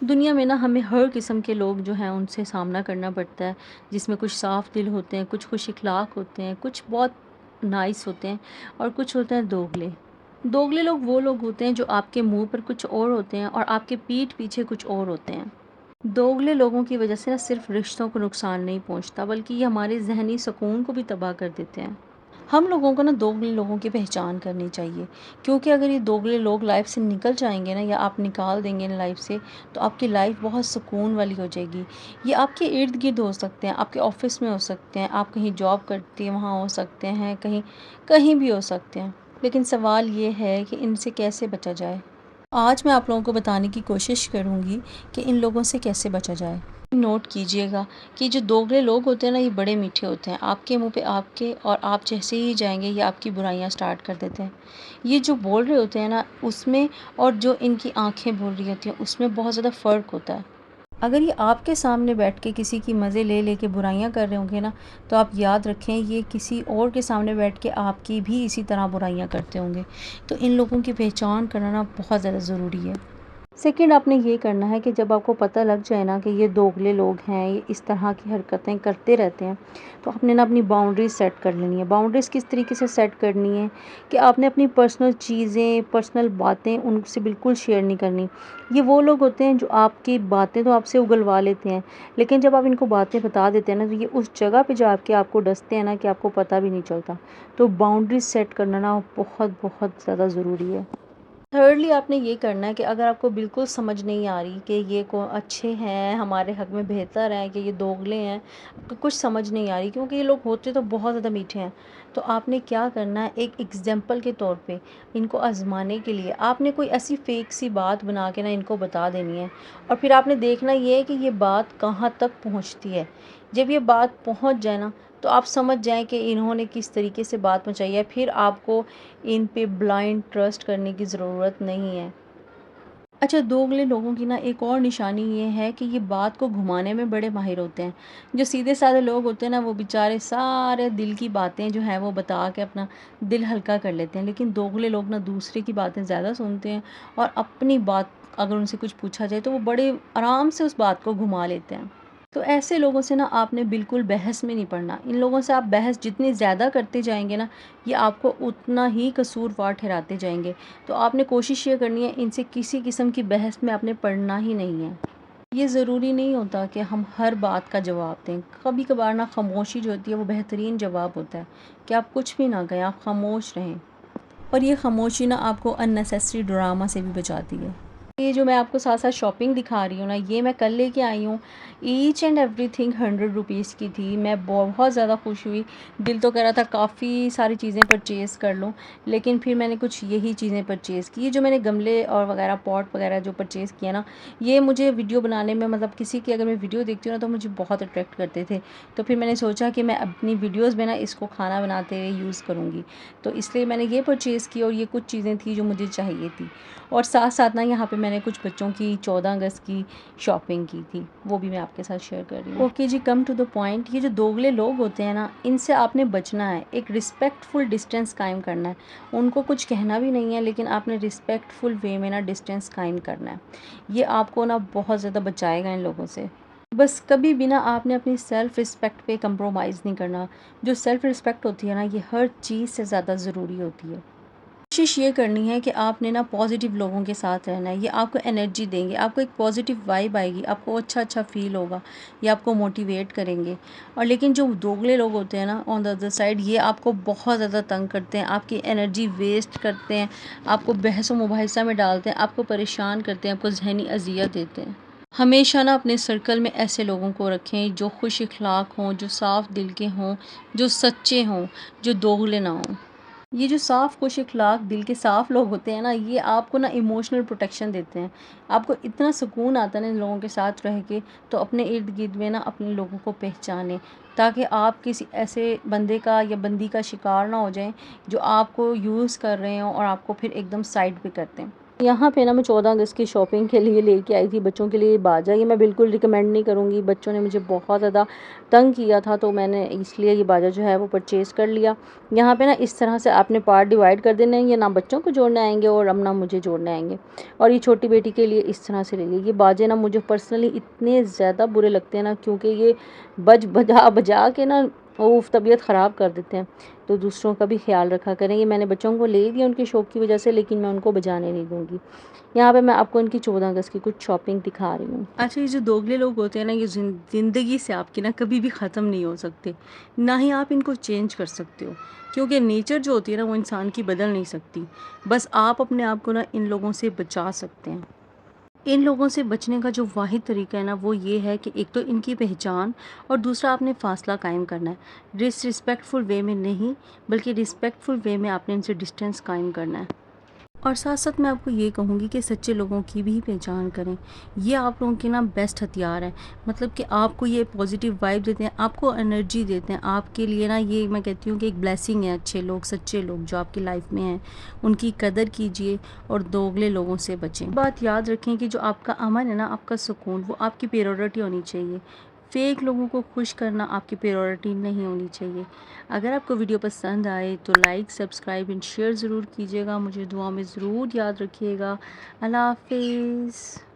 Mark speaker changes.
Speaker 1: दुनिया में ना हमें हर किस्म के लोग जो हैं उनसे सामना करना पड़ता है, जिसमें कुछ साफ़ दिल होते हैं, कुछ खुश इख़लाक़ होते हैं, कुछ बहुत नाइस होते हैं और कुछ होते हैं दोगले। दोगले लोग वो लोग होते हैं जो आपके मुँह पर कुछ और होते हैं और आपके पीठ पीछे कुछ और होते हैं। दोगले लोगों की वजह से ना सिर्फ़ रिश्तों को नुकसान नहीं पहुँचता, बल्कि ये हमारे ज़हनी सुकून को भी तबाह कर देते हैं। हम लोगों को ना दोगले लोगों की पहचान करनी चाहिए, क्योंकि अगर ये दोगले लोग लाइफ से निकल जाएंगे ना, या आप निकाल देंगे ना लाइफ से, तो आपकी लाइफ बहुत सुकून वाली हो जाएगी। ये आपके इर्द गिर्द हो सकते हैं, आपके ऑफिस में हो सकते हैं, आप कहीं जॉब करती हैं वहाँ हो सकते हैं, कहीं कहीं भी हो सकते हैं। लेकिन सवाल ये है कि इनसे कैसे बचा जाए। आज मैं आप लोगों को बताने की कोशिश करूँगी कि इन लोगों से कैसे बचा जाए। नोट कीजिएगा कि जो दोगले लोग होते हैं ना, ये बड़े मीठे होते हैं। आपके मुंह पे आपके, और आप जैसे ही जाएंगे ये आपकी बुराइयां स्टार्ट कर देते हैं। ये जो बोल रहे होते हैं ना उसमें, और जो इनकी आंखें बोल रही होती हैं उसमें बहुत ज़्यादा फ़र्क होता है। अगर ये आपके सामने बैठ के किसी की मज़े ले लेके बुराइयां कर रहे होंगे ना, तो आप याद रखें ये किसी और के सामने बैठ के आपकी भी इसी तरह बुराइयां करते होंगे। तो इन लोगों की पहचान करना ना बहुत ज़्यादा ज़रूरी है। सेकंड, आपने ये करना है कि जब आपको पता लग जाए ना कि ये दोगले लोग हैं, ये इस तरह की हरकतें करते रहते हैं, तो आपने ना अपनी बाउंड्रीज सेट कर लेनी है। बाउंड्रीज किस तरीके से सेट करनी है कि आपने अपनी पर्सनल चीज़ें, पर्सनल बातें उनसे बिल्कुल शेयर नहीं करनी। ये वो लोग होते हैं जो आपकी बातें तो आपसे उगलवा लेते हैं, लेकिन जब आप इनको बातें बता देते हैं ना, तो ये उस जगह पे जाके आपको डसते हैं ना कि आपको पता भी नहीं चलता। तो बाउंड्रीज सेट करना ना बहुत बहुत ज़्यादा ज़रूरी है। थर्डली, आपने ये करना है कि अगर आपको बिल्कुल समझ नहीं आ रही कि ये को अच्छे हैं, हमारे हक में बेहतर हैं, कि ये दोगले हैं, आपको कुछ समझ नहीं आ रही क्योंकि ये लोग होते तो बहुत ज़्यादा मीठे हैं, तो आपने क्या करना है, एक एग्जाम्पल के तौर पे इनको आजमाने के लिए आपने कोई ऐसी फेक सी बात बना के ना इनको बता देनी है। और फिर आपने देखना ये है कि ये बात कहाँ तक पहुँचती है। जब ये बात पहुँच जाए ना, तो आप समझ जाएं कि इन्होंने किस तरीके से बात पहुँचाई है। फिर आपको इन पे ब्लाइंड ट्रस्ट करने की ज़रूरत नहीं है। अच्छा, दोगले लोगों की ना एक और निशानी ये है कि ये बात को घुमाने में बड़े माहिर होते हैं। जो सीधे साधे लोग होते हैं ना, वो बेचारे सारे दिल की बातें जो हैं वो बता के अपना दिल हल्का कर लेते हैं, लेकिन दोगले लोग ना दूसरे की बातें ज़्यादा सुनते हैं, और अपनी बात अगर उनसे कुछ पूछा जाए तो वो बड़े आराम से उस बात को घुमा लेते हैं। तो ऐसे लोगों से ना आपने बिल्कुल बहस में नहीं पड़ना। इन लोगों से आप बहस जितनी ज़्यादा करते जाएंगे ना, ये आपको उतना ही कसूरवार ठहराते जाएंगे। तो आपने कोशिश ये करनी है, इनसे किसी किस्म की बहस में आपने पड़ना ही नहीं है। ये ज़रूरी नहीं होता कि हम हर बात का जवाब दें। कभी कभार ना खामोशी जो होती है वो बेहतरीन जवाब होता है, कि आप कुछ भी ना कहें, आप खामोश रहें। और ये खामोशी ना आपको अननेसेसरी ड्रामा से भी बचाती है। ये जो मैं आपको साथ साथ शॉपिंग दिखा रही हूँ ना, ये मैं कल लेके आई हूँ। ईच एंड एवरीथिंग 100 रुपीज़ की थी। मैं बहुत ज़्यादा खुश हुई। दिल तो कह रहा था काफ़ी सारी चीज़ें परचेज़ कर लूँ, लेकिन फिर मैंने कुछ यही चीज़ें परचेज़ की। ये जो मैंने गमले और वगैरह पॉट वगैरह जो परचेज़ किया ना, ये मुझे वीडियो बनाने में, मतलब किसी की अगर मैं वीडियो देखती हूँ ना, तो मुझे बहुत अट्रैक्ट करते थे। तो फिर मैंने सोचा कि मैं अपनी वीडियोज़ में ना इसको खाना बनाते हुए यूज़ करूँगी। तो इसलिए मैंने ये परचेज़ की, और ये कुछ चीज़ें थी जो मुझे चाहिए थी। और साथ साथ ना यहाँ पे मैंने कुछ बच्चों की 14 अगस्त की शॉपिंग की थी, वो भी मैं आपके साथ शेयर कर रही हूँ। ओके जी, कम टू द पॉइंट। ये जो दोगले लोग होते हैं ना, इनसे आपने बचना है। एक रिस्पेक्टफुल डिस्टेंस कायम करना है। उनको कुछ कहना भी नहीं है, लेकिन आपने रिस्पेक्टफुल वे में ना डिस्टेंस कायम करना है। ये आपको ना बहुत ज़्यादा बचाएगा इन लोगों से। बस कभी भी ना आपने अपनी सेल्फ़ रिस्पेक्ट पे कंप्रोमाइज़ नहीं करना। जो सेल्फ़ रिस्पेक्ट होती है ना, ये हर चीज़ से ज़्यादा ज़रूरी होती है। कोशिश ये करनी है कि आपने ना पॉजिटिव लोगों के साथ रहना है। ये आपको एनर्जी देंगे, आपको एक पॉजिटिव वाइब आएगी, आपको अच्छा फ़ील होगा, ये आपको मोटिवेट करेंगे। और लेकिन जो दोगले लोग होते हैं ना, ऑन द अदर साइड, ये आपको बहुत ज़्यादा तंग करते हैं, आपकी एनर्जी वेस्ट करते हैं, आपको बहस व मुबाहिसा में डालते हैं, आपको परेशान करते हैं, आपको ज़हनी अज़ियत देते हैं। हमेशा ना अपने सर्कल में ऐसे लोगों को रखें जो खुश इखलाक हों, जो साफ़ दिल के हों, जो सच्चे हों, जो दोगले ना हों। ये जो साफ़ खुश इखलाक दिल के साफ़ लोग होते हैं ना, ये आपको ना इमोशनल प्रोटेक्शन देते हैं। आपको इतना सुकून आता है ना इन लोगों के साथ रह के। तो अपने इर्द गिर्द में ना अपने लोगों को पहचानें, ताकि आप किसी ऐसे बंदे का या बंदी का शिकार ना हो जाएं जो आपको यूज़ कर रहे हों और आपको फिर एकदम साइड पे करते हैं। यहाँ पे ना मैं 14 अगस्त की शॉपिंग के लिए लेके आई थी बच्चों के लिए बाजा। ये मैं बिल्कुल रिकमेंड नहीं करूँगी, बच्चों ने मुझे बहुत ज़्यादा तंग किया था, तो मैंने इसलिए ये बाजा जो है वो परचेज़ कर लिया। यहाँ पे ना इस तरह से आपने पार्ट डिवाइड कर देने हैं, ये ना बच्चों को जोड़ने आएंगे और अब ना मुझे जोड़ने आएंगे। और ये छोटी बेटी के लिए इस तरह से ले लिए। ये बाजे ना मुझे पर्सनली इतने ज़्यादा बुरे लगते हैं ना, क्योंकि ये बजा बजा के ना उफ तबीयत ख़राब कर देते हैं। तो दूसरों का भी ख्याल रखा करें। ये मैंने बच्चों को ले दिया उनके शौक़ की वजह से, लेकिन मैं उनको बजाने नहीं दूँगी। यहाँ पे मैं आपको इनकी 14 अगस्त की कुछ शॉपिंग दिखा रही हूँ। अच्छा, ये जो दोगले लोग होते हैं ना, ये ज़िंदगी से आपकी ना कभी भी ख़त्म नहीं हो सकते, ना ही आप इनको चेंज कर सकते हो, क्योंकि नेचर जो होती है ना वो इंसान की बदल नहीं सकती। बस आप अपने आप को ना इन लोगों से बचा सकते हैं। इन लोगों से बचने का जो वाहिद तरीका है ना वो ये है कि एक तो इनकी पहचान और दूसरा आपने फ़ासला कायम करना है। डिसरिस्पेक्टफुल वे में नहीं, बल्कि रिस्पेक्टफुल वे में आपने इनसे डिस्टेंस कायम करना है। और साथ-साथ मैं आपको ये कहूँगी कि सच्चे लोगों की भी पहचान करें। ये आप लोगों के ना बेस्ट हथियार हैं। मतलब कि आपको ये पॉज़िटिव वाइब देते हैं, आपको एनर्जी देते हैं। आपके लिए ना ये मैं कहती हूँ कि एक ब्लेसिंग है अच्छे लोग, सच्चे लोग जो आपकी लाइफ में हैं। उनकी कदर कीजिए और दोगले लोगों से बचें। बात याद रखें कि जो आपका अमन है ना, आपका सुकून, वो आपकी प्रायोरिटी होनी चाहिए। फ़ेक लोगों को खुश करना आपकी प्रायोरिटी नहीं होनी चाहिए। अगर आपको वीडियो पसंद आए तो लाइक, सब्सक्राइब एंड शेयर ज़रूर कीजिएगा। मुझे दुआ में ज़रूर याद रखिएगा। अल्लाह हाफ़िज़।